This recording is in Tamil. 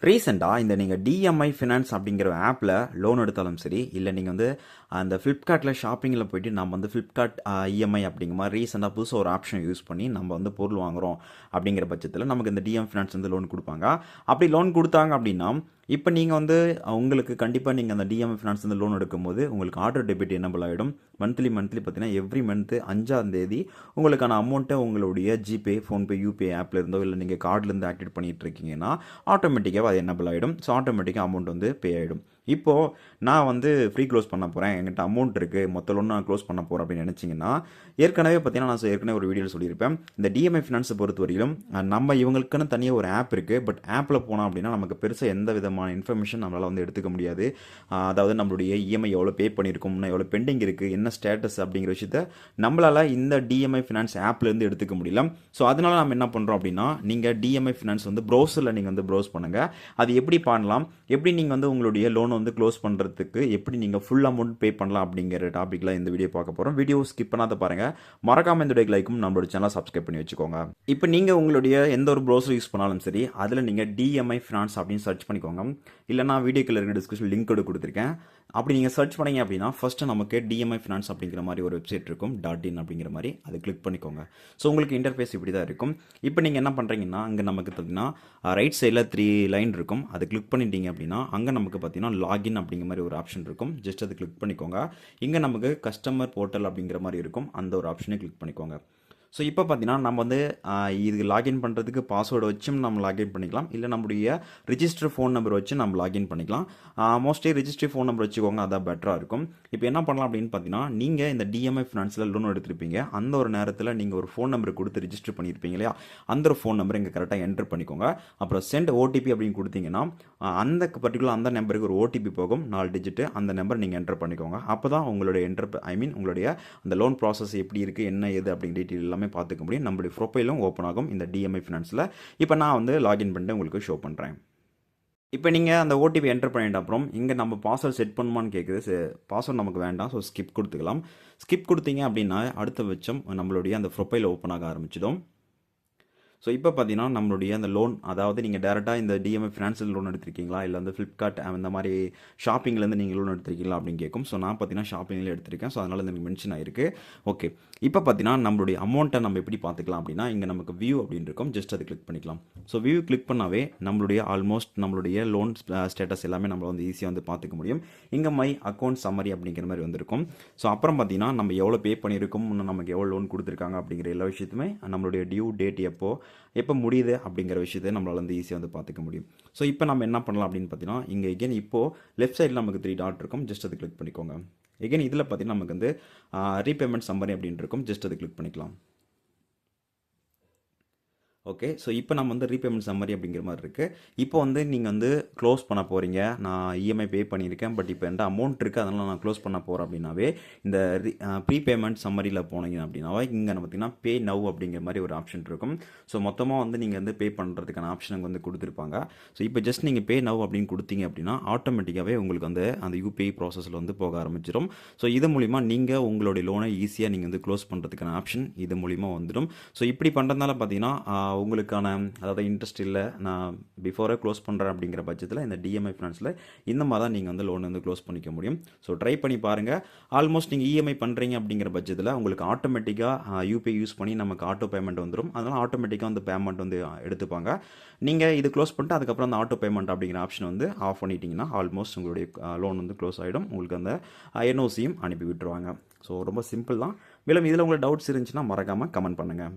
ரீசெண்டாக இந்த நீங்கள் டிஎம்ஐ ஃபினான்ஸ் அப்படிங்கிற ஆப்பில் லோன் எடுத்தாலும் சரி, இல்லை நீங்கள் வந்து அந்த ஃப்ளிப்கார்ட்டில் ஷாப்பிங்கில் போயிட்டு நம்ம வந்து ஃப்ளிப்கார்ட் இஎம்ஐ அப்படிங்கிற மாதிரி ரீசெண்டாக புதுசாக ஒரு ஆப்ஷன் யூஸ் பண்ணி நம்ம வந்து பொருள் வாங்குகிறோம் அப்படிங்கிற பட்சத்தில் நமக்கு இந்த டிஎம் ஃபினான்ஸ் வந்து லோன் கொடுப்பாங்க. அப்படி லோன் கொடுத்தாங்க அப்படின்னா, இப்போ நீங்கள் வந்து உங்களுக்கு கண்டிப்பாக நீங்கள் அந்த டிஎம் ஃபினான்ஸ் வந்து லோன் எடுக்கும்போது உங்களுக்கு ஆட்டோ டெபிட் எனபிள் ஆகிடும். மந்த்லி பார்த்தீங்கன்னா எவ்ரி மந்த்து 5ஆம் தேதி உங்களுக்கான அமௌண்ட்டை உங்களுடைய ஜிபே, ஃபோன்பே, யூபிஐ ஆப்பில் இருந்தோ இல்லை நீங்கள் கார்டிலேருந்து ஆக்டிவேட் பண்ணிகிட்டு இருக்கீங்கன்னா ஆட்டோமேட்டிக்காக அது எனபிள் ஆகிடும். ஸோ ஆட்டோமேட்டிக்காக அமௌண்ட் வந்து பே ஆகிடும். இப்போது நான் வந்து ஃப்ரீ க்ளோஸ் பண்ண போகிறேன், என்கிட்ட அமௌண்ட் இருக்குது, மொத்த லோன் நான் க்ளோஸ் பண்ண போகிறேன் அப்படின்னு நினச்சிங்கன்னா, ஏற்கனவே பார்த்தீங்கன்னா நான் ஏற்கனவே ஒரு வீடியோவில் சொல்லியிருப்பேன், இந்த டிஎம்ஐ ஃபினான்ஸை பொறுத்தவரையிலும் நம்ம இவங்களுக்குன்னு தனியாக ஒரு ஆப் இருக்குது. பட் ஆப்பில் போனோம் அப்படின்னா நமக்கு பெருசாக எந்த விதமான இன்ஃபர்மேஷன் நம்மளால் வந்து எடுத்துக்க முடியாது. அதாவது நம்மளுடைய இஎம்ஐ எவ்வளோ பே பண்ணியிருக்கோம், எவ்வளோ பெண்டிங் இருக்குது, என்ன ஸ்டேட்டஸ் அப்படிங்கிற விஷயத்த நம்மளால் இந்த டிஎம்ஐ ஃபினான்ஸ் ஆப்லேருந்து எடுத்துக்க முடியல. ஸோ அதனால நம்ம என்ன பண்ணுறோம் அப்படின்னா, நீங்கள் டிஎம்ஐ ஃபினான்ஸ் வந்து ப்ரௌசரில் நீங்கள் வந்து ப்ரௌஸ் பண்ணுங்கள். அது எப்படி பண்ணலாம், எப்படி நீங்கள் வந்து உங்களுடைய லோன் வந்து க்ளோஸ் பண்ணுறதுக்கு எப்படி நீங்கள் ஃபுல் அமௌண்ட் பே பண்ணலாம் அப்படிங்கிற டாப்பிக்கில் இந்த வீடியோ பார்க்க போகிறோம். வீடியோ ஸ்கிப் பண்ணாத பாருங்கள். மறக்காமல் இந்த வீடியோக்கு லைக்கும் நம்மளோட சேனலை சப்ஸ்கிரைப் பண்ணி வச்சுக்கோங்க. இப்போ நீங்கள் உங்களுடைய எந்த ஒரு ப்ரௌசர் யூஸ் பண்ணாலும் சரி, அதில் நீங்கள் டிஎம்ஐ ஃபினான்ஸ் அப்படின்னு சர்ச் பண்ணிக்கோங்க. இல்லைனா வீடியோக்கில் இருக்க டிஸ்கிரிப்ஷன் லிங்க் கொடுத்துருக்கேன். அப்படி நீங்கள் சர்ச் பண்ணீங்க அப்படின்னா ஃபஸ்ட்டு நமக்கு டிஎம்ஐ ஃபினான்ஸ் அப்படிங்கிற மாதிரி ஒரு வெப்சைட் இருக்கும், .in அப்படிங்கிற மாதிரி. அது கிளிக் பண்ணிக்கோங்க. ஸோ உங்களுக்கு இன்டர்ஃபேஸ் இப்படி தான் இருக்கும். இப்போ நீங்கள் என்ன பண்ணுறீங்கன்னா, அங்கே நமக்கு பார்த்தீங்கன்னா ரைட் சைடில் 3 லைன் இருக்கும். அதை கிளிக் பண்ணிட்டீங்க அப்படின்னா அங்கே நமக்கு பார்த்தீங்கன்னா லாகின் அப்படிங்கிற மாதிரி ஒரு ஆப்ஷன் இருக்கும். ஜஸ்ட் அதை கிளிக் பண்ணிக்கோங்க. இங்கே நமக்கு கஸ்டமர் போர்ட்டல் அப்படிங்கிற மாதிரி இருக்கும். அந்த ஒரு ஆப்ஷனை கிளிக் பண்ணிக்கோங்க. ஸோ இப்போ பார்த்தீங்கன்னா நம்ம வந்து இதுக்கு லாகின் பண்ணுறதுக்கு பாஸ்வேர்டு வச்சும் நம்ம லாகின் பண்ணிக்கலாம், இல்லை நம்முடைய ரிஜிஸ்டர் ஃபோன் நம்பர் வச்சு நம்ம லாகின் பண்ணிக்கலாம். மோஸ்ட்லி ரிஜிஸ்டர் ஃபோன் நம்பர் வச்சுக்கோங்க, அதான் பெட்டராக இருக்கும். இப்போ என்ன பண்ணலாம் அப்படின்னு பார்த்தீங்கன்னா, நீங்கள் இந்த டிஎம்ஐ ஃபினான்ஸில் லோன் எடுத்திருப்பீங்க, அந்த ஒரு நேரத்தில் நீங்கள் ஒரு ஃபோன் நம்பர் கொடுத்து ரிஜிஸ்டர் பண்ணியிருப்பீங்க இல்லையா, அந்த ஒரு ஃபோன் நம்பர் இங்கே கரெக்டாக என்டர் பண்ணிக்கோங்க. அப்புறம் சென்ட் ஓடிபி அப்படின்னு கொடுத்தீங்கன்னா அந்த பர்டிகுலர் அந்த நம்பருக்கு ஒரு ஓடிபி போகும், 4 டிஜிட்டு. அந்த நம்பர் நீங்கள் என்டர் பண்ணிக்கோங்க. அப்போ தான் உங்களுடைய உங்களுடைய அந்த லோன் ப்ராசஸ் எப்படி இருக்குது, என்ன ஏது அப்படிங்கிற டீட்டெயில் எல்லாமே பார்த்துக்க முடியும். நம்மளுடைய ப்ரொஃபைலும் ஓப்பன் ஆகும் இந்த டிஎம்ஐ ஃபினான்ஸில். இப்போ நான் வந்து லாகின் பண்ணிட்டு உங்களுக்கு ஷோ பண்ணுறேன். இப்போ நீங்கள் அந்த ஓடிபி என்டர் பண்ணிட்ட அப்புறம் இங்கே நம்ம பாஸ்வேர்ட் செட் பண்ணுமான்னு கேட்குது. பாஸ்வேர்ட் நமக்கு வேண்டாம், ஸோ ஸ்கிப் கொடுத்துக்கலாம். ஸ்கிப் கொடுத்தீங்க அப்படின்னா அடுத்த பட்சம் நம்மளுடைய அந்த ப்ரொஃபைல் ஓப்பன் ஆக ஆரம்பிச்சிடும். ஸோ இப்போ பார்த்தீங்கன்னா நம்மளுடைய அந்த லோன், அதாவது நீங்கள் டேரெக்டாக இந்த டிஎம்ஐ ஃபினான்ஷியல் லோன் எடுத்திருக்கீங்களா, இல்லை வந்து ஃப்ளிப்கார்ட் அந்த மாதிரி ஷாப்பிங்லேருந்து நீங்கள் லோன் எடுத்திருக்கீங்களா அப்படின்னு கேட்கும். ஸோ நான் பார்த்தீங்கன்னா ஷாப்பிங்கில் எடுத்திருக்கேன். ஸோ அதனால் எனக்கு மென்ஷன் ஆயிருக்கு. ஓகே, இப்போ பார்த்தீங்கன்னா நம்மளுடைய அமௌண்ட்டை நம்ம எப்படி பார்த்துக்கலாம் அப்படின்னா, இங்கே நமக்கு வியூ அப்படின்னு இருக்கும். ஜஸ்ட் அதை கிளிக் பண்ணிக்கலாம். ஸோ வியூ கிளிக் பண்ணாவே நம்மளுடைய ஆல்மோஸ்ட் நம்மளுடைய லோன் ஸ்டேட்டஸ் எல்லாமே நம்மளை வந்து ஈஸியாக வந்து பார்த்துக்க முடியும். இங்கே மை அக்கௌண்ட் சம்மரி அப்படிங்கிற மாதிரி வந்திருக்கும். ஸோ அப்புறம் பார்த்தீங்கன்னா நம்ம எவ்வளோ பே பண்ணியிருக்கோம், இன்னும் நமக்கு எவ்வளோ லோன் கொடுத்துருக்காங்க அப்படிங்கிற எல்லா விஷயத்துமே நம்மளுடைய டியூ டேட் எப்போ முடியுது அப்படிங்கிற விஷயத்தை நம்மளால் வந்து ஈஸியாக வந்து பார்த்துக்க முடியும். ஸோ இப்போ நம்ம என்ன பண்ணலாம் அப்படின்னு பார்த்தீங்கன்னா, இங்கே எகெயின் இப்போது லெஃப்ட் சைடில் நமக்கு 3 டாட் இருக்கும். ஜஸ்ட் அதை கிளிக் பண்ணிக்கோங்க. எகெயின் இதில் பார்த்தீங்கன்னா நமக்கு வந்து ரீபேமெண்ட் சம்மரி அப்படின்னு இருக்கும். ஜஸ்ட் அதை கிளிக் பண்ணிக்கலாம். ஓகே, ஸோ இப்போ நம்ம வந்து ரீபேமெண்ட் சம்மரி அப்படிங்கிற மாதிரி இருக்குது. இப்போ வந்து நீங்கள் வந்து க்ளோஸ் பண்ண போகிறீங்க. நான் இஎம்ஐ பே பண்ணியிருக்கேன், பட் இப்போ என்கிட்ட அமௌண்ட் இருக்குது, அதனால் நான் க்ளோஸ் பண்ண போகிறேன் அப்படின்னாவே இந்த ப்ரீபேமெண்ட் சம்மரியில் போனீங்க அப்படின்னாவே இங்கே பார்த்தீங்கன்னா பே நவ் அப்படிங்கிற மாதிரி ஒரு ஆப்ஷன் இருக்கும். ஸோ மொத்தமாக வந்து நீங்கள் வந்து பே பண்ணுறதுக்கான ஆப்ஷன் வந்து கொடுத்துருப்பாங்க. ஸோ இப்போ ஜஸ்ட் நீங்கள் பே நவ் அப்படின்னு கொடுத்தீங்க அப்படின்னா ஆட்டோமேட்டிக்காகவே உங்களுக்கு வந்து அந்த யூபிஐ ப்ராசஸில் வந்து போக ஆரம்பிச்சிடும். ஸோ இது மூலிமா நீங்கள் உங்களுடைய லோனை ஈஸியாக நீங்கள் வந்து க்ளோஸ் பண்ணுறதுக்கான ஆப்ஷன் இது மூலிமா வந்துடும். ஸோ இப்படி பண்ணுறதுனால பார்த்தீங்கன்னா உங்களுக்கான அதாவது இன்ட்ரெஸ்ட் இல்லை, நான் பிஃபோரே க்ளோஸ் பண்ணுறேன் அப்படிங்கிற பட்சத்தில் இந்த டிஎம்ஐ ஃபினான்ஸில் இந்த மாதிரி தான் நீங்கள் வந்து லோன் வந்து க்ளோஸ் பண்ணிக்க முடியும். ஸோ ட்ரை பண்ணி பாருங்கள். ஆல்மோஸ்ட் நீங்கள் இஎம்ஐ பண்ணுறீங்க அப்படிங்கிற பட்சத்தில் உங்களுக்கு ஆட்டோமேட்டிக்காக யூபிஐ யூஸ் பண்ணி நமக்கு ஆட்டோ பேமெண்ட் வந்துடும். அதனால் ஆட்டோமேட்டிக்காக வந்து பேமெண்ட் வந்து எடுத்துப்பாங்க. நீங்கள் இது க்ளோஸ் பண்ணிட்டு அதுக்கப்புறம் அந்த ஆட்டோ பேமெண்ட் அப்படிங்கிற ஆப்ஷன் வந்து ஆஃப் பண்ணிட்டீங்கன்னா ஆல்மோஸ்ட் உங்களுடைய லோன் வந்து க்ளோஸ் ஆகிடும். உங்களுக்கு அந்த என்ஓசியும் அனுப்பி விட்டுருவாங்க. ஸோ ரொம்ப சிம்பிள் தான். மேலும் இதில் உங்களுக்கு டவுட்ஸ் இருந்துச்சுன்னா மறக்காமல் கமெண்ட் பண்ணுங்கள்.